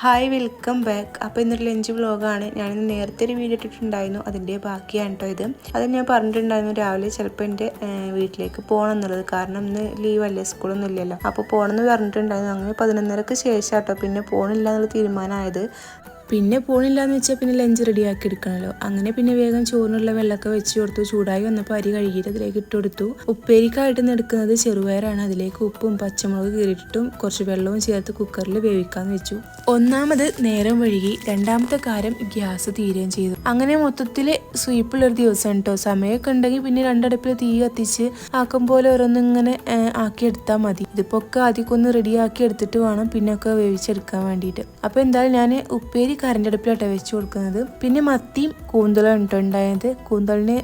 Hi welcome back. അപ്പോൾ ഇന്നൊരു lunch വ്ളോഗാണ്. ഞാനിന്ന് നേരത്തെ ഒരു വീഡിയോ ഇട്ടിട്ടുണ്ടായിരുന്നു, അതിൻ്റെ ബാക്കിയാണ് കേട്ടോ ഇത്. അത് ഞാൻ പറഞ്ഞിട്ടുണ്ടായിരുന്നു രാവിലെ ചിലപ്പോൾ എൻ്റെ വീട്ടിലേക്ക് പോകണം എന്നുള്ളത്. കാരണം ഇന്ന് ലീവല്ലേ, സ്കൂളൊന്നും ഇല്ലല്ലോ. അപ്പോൾ പോകണമെന്ന് പറഞ്ഞിട്ടുണ്ടായിരുന്നു. അങ്ങനെ 11:30-ക്ക് ശേഷം കേട്ടോ പിന്നെ പോകണില്ല എന്നുള്ള തീരുമാനമായത്. പിന്നെ പോണില്ലാന്ന് വെച്ചാൽ പിന്നെ ലഞ്ച് റെഡിയാക്കി എടുക്കണമല്ലോ. അങ്ങനെ പിന്നെ വേഗം ചോറിനുള്ള വെള്ളമൊക്കെ വെച്ച് കൊടുത്തു. ചൂടായി വന്നപ്പോൾ അരി കഴുകിയിട്ട് അതിലേക്ക് ഇട്ട് കൊടുത്തു. ഉപ്പേരിക്കായിട്ട് എടുക്കുന്നത് ചെറുപയറാണ്. അതിലേക്ക് ഉപ്പും പച്ചമുളക് കീറിയിട്ടിട്ടും കുറച്ച് വെള്ളവും ചേർത്ത് കുക്കറിൽ വേവിക്കാന്ന് വെച്ചു. ഒന്നാമത് നേരം വഴുകി, രണ്ടാമത്തെ കാര്യം ഗ്യാസ് തീരുകയും ചെയ്തു. അങ്ങനെ മൊത്തത്തിൽ സ്വീപ്പുള്ളൊരു ദിവസം കേട്ടോ. സമയമൊക്കെ ഉണ്ടെങ്കിൽ പിന്നെ രണ്ടടുപ്പിൽ തീ കത്തിച്ച് ആക്കും പോലെ ഓരോന്നിങ്ങനെ ആക്കിയെടുത്താൽ മതി. ഇതിപ്പോൾ ഒക്കെ ആദ്യമൊക്കെ ഒന്ന് റെഡിയാക്കി എടുത്തിട്ട് വേണം പിന്നെ ഒക്കെ വേവിച്ചെടുക്കാൻ വേണ്ടിയിട്ട്. അപ്പോൾ എന്തായാലും ഞാൻ ഉപ്പേരി കറണ്ട് അടുപ്പിലോട്ട് വെച്ച് കൊടുക്കുന്നത്. പിന്നെ മത്തിയും കൂന്തളും ഉണ്ടായത്. കൂന്തളിന്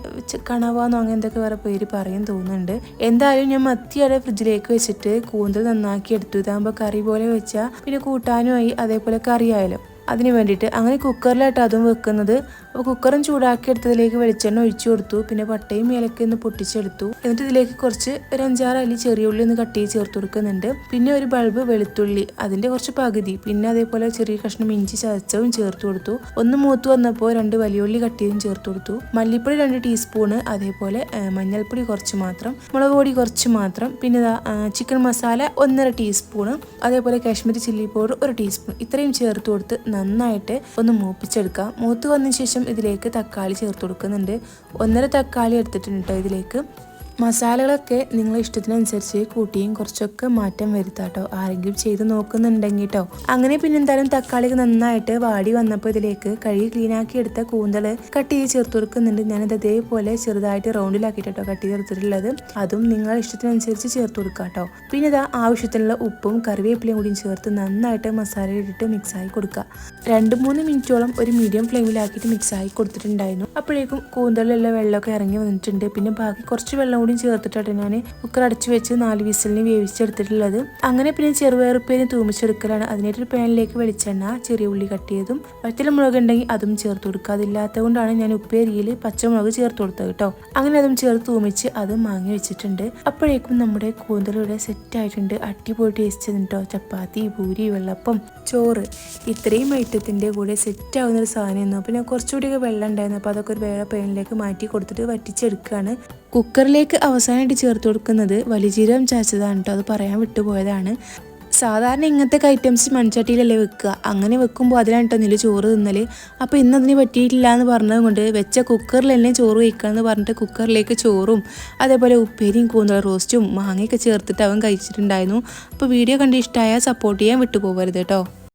കണവാന്നോ അങ്ങനെ എന്തൊക്കെ വേറെ പേര് പറയും തോന്നുന്നുണ്ട്. എന്തായാലും ഞാൻ മത്തി അവിടെ ഫ്രിഡ്ജിലേക്ക് വെച്ചിട്ട് കൂന്തൽ നന്നാക്കി എടുത്തു. ഇതാകുമ്പോൾ കറി പോലെ വെച്ചാൽ പിന്നെ കൂട്ടാനുമായി അതേപോലെ കറിയായാലും അതിന് വേണ്ടിയിട്ട് അങ്ങനെ കുക്കറിലായിട്ട് അതും വെക്കുന്നത്. അപ്പോൾ കുക്കറും ചൂടാക്കി എടുത്തതിലേക്ക് വെളിച്ചെണ്ണ ഒഴിച്ചു കൊടുത്തു. പിന്നെ പട്ടയും ഏലക്കയും ഒന്ന് പൊട്ടിച്ചെടുത്തു. എന്നിട്ട് ഇതിലേക്ക് കുറച്ച് ഒരു 5-6 അല്ലി ചെറിയ ഉള്ളി ഒന്ന് കട്ട് ചെയ്ത് ചേർത്ത് കൊടുക്കുന്നുണ്ട്. പിന്നെ ഒരു ബൾബ് വെളുത്തുള്ളി അതിൻ്റെ കുറച്ച് പകുതി, പിന്നെ അതേപോലെ ചെറിയ കഷ്ണം ഇഞ്ചി ചതച്ചതും ചേർത്ത് കൊടുത്തു. ഒന്ന് മൂത്ത് വന്നപ്പോൾ 2 വലിയ ഉള്ളി കട്ട് ചെയ്തും ചേർത്ത് കൊടുത്തു. മല്ലിപ്പൊടി 2 ടീസ്പൂണ്, അതേപോലെ മഞ്ഞൾപ്പൊടി കുറച്ച് മാത്രം, മുളക് പൊടി കുറച്ച് മാത്രം, പിന്നെ ചിക്കൻ മസാല 1.5 ടീസ്പൂണ്, അതേപോലെ കാശ്മീരി ചില്ലി പൗഡർ 1 ടീസ്പൂൺ, ഇത്രയും ചേർത്ത് കൊടുത്ത് നന്നായിട്ട് ഒന്ന് മൂപ്പിച്ചെടുക്കാം. മൂത്ത് വന്നതിന് ശേഷം ഇതിലേക്ക് തക്കാളി ചേർത്ത് കൊടുക്കുന്നുണ്ട്. 1.5 തക്കാളി എടുത്തിട്ടുണ്ട് കേട്ടോ. ഇതിലേക്ക് മസാലകളൊക്കെ നിങ്ങളെ ഇഷ്ടത്തിനനുസരിച്ച് കൂട്ടിയും കുറച്ചൊക്കെ മാറ്റം വരുത്താട്ടോ, ആരെങ്കിലും ചെയ്ത് നോക്കുന്നുണ്ടെങ്കിൽ കേട്ടോ. അങ്ങനെ പിന്നെ എന്തായാലും തക്കാളിക്ക് നന്നായിട്ട് വാടി വന്നപ്പോൾ ഇതിലേക്ക് കഴുകി ക്ലീനാക്കി എടുത്ത കൂന്തൽ കട്ട് ചെയ്ത് ചേർത്ത് കൊടുക്കുന്നുണ്ട്. ഞാനത് അതേപോലെ ചെറുതായിട്ട് റൗണ്ടിലാക്കിയിട്ടോ കട്ട് ചെയ്ത് എടുത്തിട്ടുള്ളത്. അതും നിങ്ങളെ ഇഷ്ടത്തിനനുസരിച്ച് ചേർത്ത് കൊടുക്കുക കേട്ടോ. പിന്നെ ഇതാ ആവശ്യത്തിനുള്ള ഉപ്പും കറിവേപ്പിലയും കൂടിയും ചേർത്ത് നന്നായിട്ട് മസാല ഇട്ടിട്ട് മിക്സായി കൊടുക്കുക. 2-3 മിനിറ്റോളം ഒരു മീഡിയം ഫ്ലെയിമിലാക്കിയിട്ട് മിക്സായി കൊടുത്തിട്ടുണ്ടായിരുന്നു. അപ്പോഴേക്കും കൂന്തലിലുള്ള വെള്ളമൊക്കെ ഇറങ്ങി വന്നിട്ടുണ്ട്. പിന്നെ ബാക്കി കുറച്ച് വെള്ളം കൂടി ചേർത്തിട്ടാണ് ഞാൻ കുക്കർ അടച്ചു വെച്ച് 4 വിസിലിന് വേവിച്ചെടുത്തിട്ടുള്ളത്. അങ്ങനെ പിന്നെ ചെറുപയറുപ്പേരി തൂമിച്ചെടുക്കലാണ്. അതിനായിട്ടൊരു പാനിലേക്ക് വെളിച്ചെണ്ണ, ചെറിയ ഉള്ളി കട്ട് ചെയ്തും വറ്റൽമുളക് ഉണ്ടെങ്കിൽ അതും ചേർത്ത് കൊടുക്കുക. അതില്ലാത്തത് കൊണ്ടാണ് ഞാൻ ഉപ്പേരിയിൽ പച്ചമുളക് ചേർത്ത് കൊടുത്തത് കേട്ടോ. അങ്ങനെ അതും ചേർത്ത് തൂമിച്ച് അതും വാങ്ങി വെച്ചിട്ടുണ്ട്. അപ്പോഴേക്കും നമ്മുടെ കൂന്തലിവിടെ സെറ്റ് ആയിട്ടുണ്ട്. അടിപൊളി ടേസ്റ്റ് കേട്ടോ. ചപ്പാത്തി, പൂരി, വെള്ളപ്പം, ചോറ് ഇത്രയും ഐറ്റത്തിൻ്റെ കൂടെ സെറ്റ് ആവുന്ന ഒരു സാധനമായിരുന്നു. പിന്നെ കുറച്ചുകൂടിയൊക്കെ വെള്ളം ഉണ്ടായിരുന്നു. അപ്പോൾ അതൊക്കെ ഒരു വേറെ പാനിലേക്ക് മാറ്റി കൊടുത്തിട്ട് വറ്റിച്ചെടുക്കുകയാണ്. കുക്കറിലേക്ക് അവസാനമായിട്ട് ചേർത്ത് കൊടുക്കുന്നത് വലിജീരകം ചതച്ചതാണ് കേട്ടോ. അത് പറയാൻ വിട്ടുപോയതാണ്. സാധാരണ ഇങ്ങനത്തെ ഐറ്റംസ് മൺചട്ടിയിലല്ലേ വെക്കുക. അങ്ങനെ വെക്കുമ്പോൾ അതിലാണ് കേട്ടോ നെല്ല് ചോറ് തിന്നൽ. അപ്പോൾ ഇന്നതിന് പറ്റിയിട്ടില്ല എന്ന് പറഞ്ഞത് കൊണ്ട് വെച്ച കുക്കറിൽ തന്നെ ചോറ് വയ്ക്കാമെന്ന് പറഞ്ഞിട്ട് കുക്കറിലേക്ക് ചോറും അതേപോലെ ഉപ്പേരിയും കൂന്തൽ റോസ്റ്റും മാങ്ങയൊക്കെ ചേർത്തിട്ട് അവൻ കഴിച്ചിട്ടുണ്ടായിരുന്നു. അപ്പോൾ വീഡിയോ കണ്ട് ഇഷ്ടമായാൽ സപ്പോർട്ട് ചെയ്യാൻ വിട്ടുപോകരുത് കേട്ടോ.